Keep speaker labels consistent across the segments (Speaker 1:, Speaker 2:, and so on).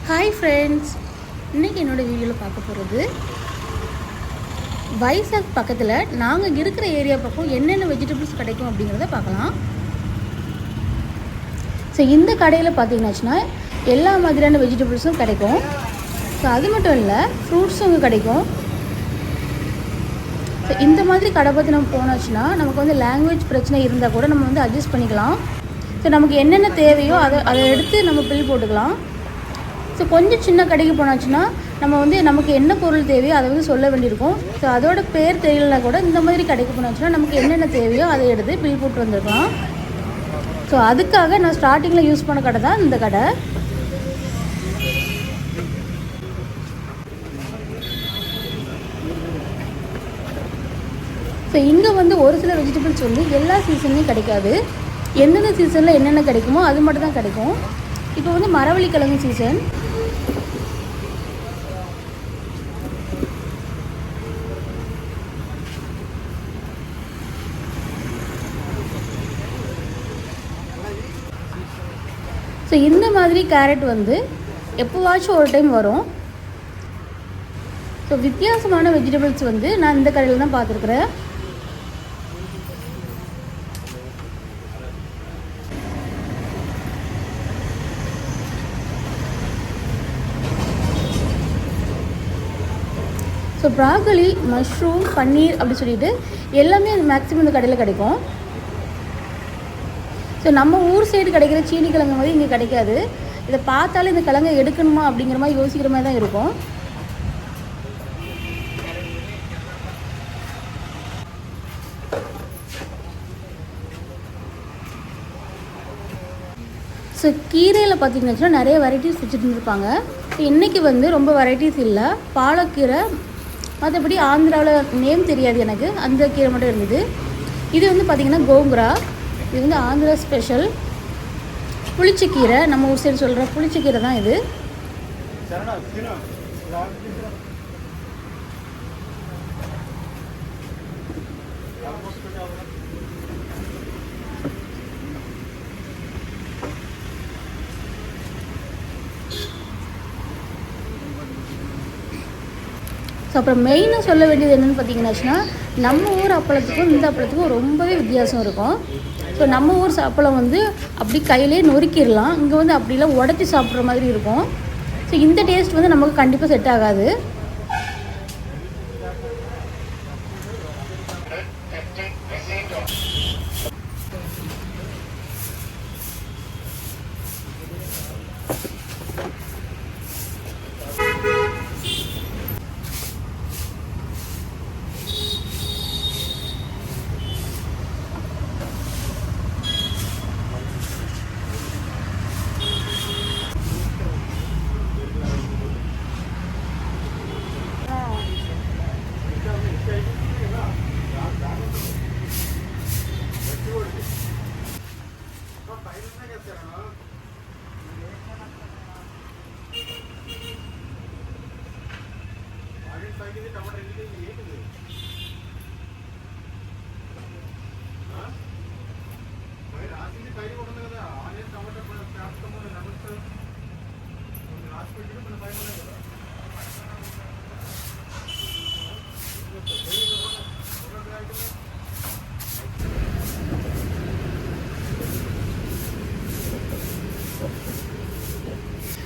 Speaker 1: Hi friends, இன்றைக்கி என்னோடய வீடியோவில் பார்க்க போகிறது வைசாக் பக்கத்தில் நாங்கள் இருக்கிற ஏரியா பக்கம் என்னென்ன வெஜிடபிள்ஸ் கிடைக்கும் அப்படிங்கிறத பார்க்கலாம். ஸோ இந்த கடையில் பார்த்தீங்கன்னாச்சுன்னா எல்லா மாதிரியான வெஜிடபிள்ஸும் கிடைக்கும். ஸோ அது மட்டும் இல்லை, ஃப்ரூட்ஸும் இங்கே கிடைக்கும். ஸோ இந்த மாதிரி கடை பார்த்து நம்ம போனோச்சுன்னா நமக்கு வந்து லாங்குவேஜ் பிரச்சனை இருந்தால் கூட நம்ம வந்து அட்ஜஸ்ட் பண்ணிக்கலாம். ஸோ நமக்கு என்னென்ன தேவையோ அதை எடுத்து நம்ம பில் போட்டுக்கலாம். ஸோ கொஞ்சம் சின்ன கடைக்கு போனாச்சுன்னா நம்ம வந்து நமக்கு என்ன பொருள் தேவையோ அதை வந்து சொல்ல வேண்டியிருக்கும். ஸோ அதோட பேர் தெரியலனா கூட இந்த மாதிரி கடைக்கு போனாச்சுன்னா நமக்கு என்னென்ன தேவையோ அதை எடுத்து பில் போட்டு வந்துருக்கலாம். ஸோ அதுக்காக நான் ஸ்டார்டிங்கில் யூஸ் பண்ண கடை தான் இந்த கடை. ஸோ இங்கே வந்து ஒரு சில வெஜிடபிள்ஸ் வந்து எல்லா சீசன்லேயும் கிடைக்காது. எந்தெந்த சீசனில் என்னென்ன கிடைக்குமோ அது மட்டும் தான் கிடைக்கும். இப்போ வந்து மரவள்ளிக்கிழங்கு சீசன். ஸோ இந்த மாதிரி கேரட் வந்து எப்போவாச்சும் ஒரு டைம் வரும். ஸோ வித்தியாசமான வெஜிடபிள்ஸ் வந்து நான் இந்த கடையில் தான் பார்த்துருக்குறேன். ஸோ ப்ராக்கோலி, மஷ்ரூம், பன்னீர் அப்படி சொல்லிட்டு எல்லாமே மேக்ஸிமம் இந்த கடையில் கிடைக்கும். ஸோ நம்ம ஊர் சைடு கிடைக்கிற சீனி கிழங்கு மாதிரி இங்கே கிடைக்காது. இதை பார்த்தாலே இந்த கிழங்கை எடுக்கணுமா அப்படிங்கிற மாதிரி யோசிக்கிற மாதிரி தான் இருக்கும். ஸோ கீரையில் பார்த்தீங்கன்னா நிறைய வெரைட்டிஸ் வச்சுட்டு இருந்திருப்பாங்க. இன்றைக்கி வந்து ரொம்ப வெரைட்டிஸ் இல்லை. பாலக்கீரை, மற்றபடி ஆந்திராவில் நேம் தெரியாது எனக்கு, அந்த கீரை மட்டும் இருந்தது. இது வந்து பார்த்திங்கன்னா கோங்குரா, இது வந்து ஆந்திரா ஸ்பெஷல். புளிச்சக்கீரை, நம்ம ஊர் சைடு சொல்கிற புளிச்சக்கீரை தான் இது. ஸோ அப்புறம் மெயினாக சொல்ல வேண்டியது என்னென்னு பார்த்தீங்கன்னாச்சுன்னா நம்ம ஊர் அப்பளத்துக்கும் இந்த அப்பளத்துக்கும் ரொம்பவே வித்தியாசம் இருக்கும். ஸோ நம்ம ஊர் அப்பளம் வந்து அப்படி கையிலே நொறுக்கிடலாம். இங்கே வந்து அப்படிலாம் உடச்சி சாப்பிட்ற மாதிரி இருக்கும். ஸோ இந்த டேஸ்ட் வந்து நமக்கு கண்டிப்பாக செட் ஆகாது.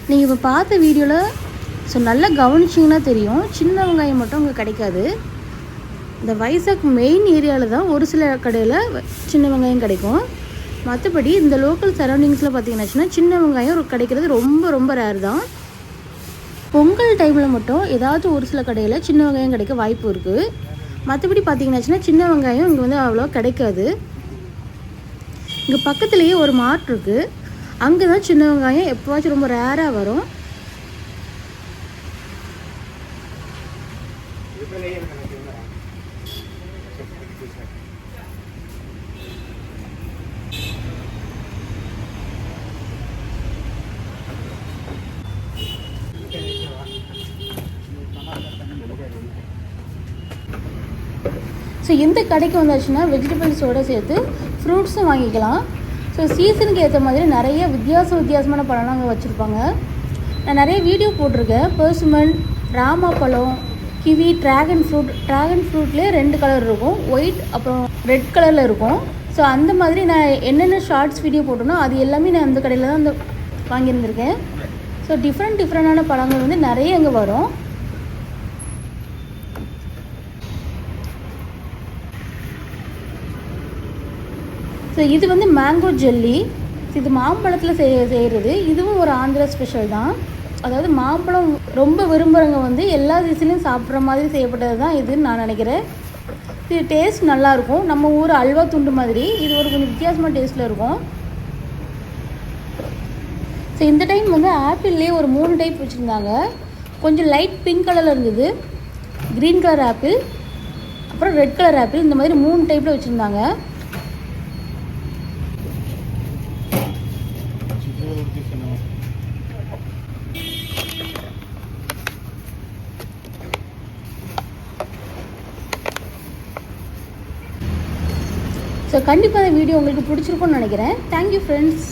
Speaker 1: நீங்கள் இப்போ பார்த்த வீடியோவில் ஸோ நல்லா கவனிச்சிங்கன்னா தெரியும், சின்ன வெங்காயம் மட்டும் அங்கே கிடைக்காது. இந்த வைசாக் மெயின் ஏரியாவில் தான் ஒரு சில கடையில் சின்ன வெங்காயம் கிடைக்கும். மற்றபடி இந்த லோக்கல் சரௌண்டிங்ஸில் பார்த்தீங்கன்னாச்சுன்னா சின்ன வெங்காயம் கிடைக்கிறது ரொம்ப ரொம்ப ரேர் தான். பொங்கல் டைமில் மட்டும் ஏதாவது ஒரு சில கடையில் சின்ன வெங்காயம் கிடைக்க வாய்ப்பு இருக்குது. மற்றபடி பார்த்தீங்கன்னாச்சுன்னா சின்ன வெங்காயம் இங்கே வந்து அவ்வளோ கிடைக்காது. இங்கே பக்கத்துலேயே ஒரு மார்ட் இருக்குது, அங்கே தான் சின்ன வெங்காயம் எப்போவாச்சும் ரொம்ப ரேராக வரும். ஸோ இந்த கடைக்கு வந்தாச்சுன்னா வெஜிடபிள்ஸோடு சேர்த்து ஃப்ரூட்ஸும் வாங்கிக்கலாம். ஸோ சீசனுக்கு ஏற்ற மாதிரி நிறைய வித்தியாசமான பழம்லாம் அங்கே வச்சுருப்பாங்க. நான் நிறைய வீடியோ போட்டிருக்கேன். பெர்சிமன், ராமா பழம், கிவி, ட்ராகன் ஃப்ரூட்லேயே 2 கலர் இருக்கும், ஒயிட் அப்புறம் ரெட் கலரில் இருக்கும். ஸோ அந்த மாதிரி நான் என்னென்ன ஷார்ட்ஸ் வீடியோ போட்டேனோ அது எல்லாமே நான் அந்த கடையில் தான் வாங்கியிருந்திருக்கேன். ஸோ டிஃப்ரெண்டான பழங்கள் வந்து நிறைய அங்கே வரும். ஸோ இது வந்து மேங்கோ ஜெல்லி. இது மாம்பழத்தில் செய்கிறது. இதுவும் ஒரு ஆந்திரா ஸ்பெஷல் தான். அதாவது மாம்பழம் ரொம்ப விரும்புகிறவங்க வந்து எல்லா சீசன்லையும் சாப்பிட்ற மாதிரி செய்யப்பட்டது தான் இதுன்னு நான் நினைக்கிறேன். இது டேஸ்ட் நல்லாயிருக்கும். நம்ம ஊர் அல்வா துண்டு மாதிரி இது ஒரு கொஞ்சம் வித்தியாசமான டேஸ்ட்டில் இருக்கும். ஸோ இந்த டைம் வந்து ஆப்பிள்லேயே ஒரு 3 டைப் வச்சுருந்தாங்க. கொஞ்சம் லைட் பிங்க் கலரில் இருந்தது, க்ரீன் கலர் ஆப்பிள், அப்புறம் ரெட் கலர் ஆப்பிள். இந்த மாதிரி 3 டைப்பில் வச்சுருந்தாங்க. ஸோ கண்டிப்பாக இந்த வீடியோ உங்களுக்கு பிடிச்சிருக்கும்னு நினைக்கிறேன். Thank you friends.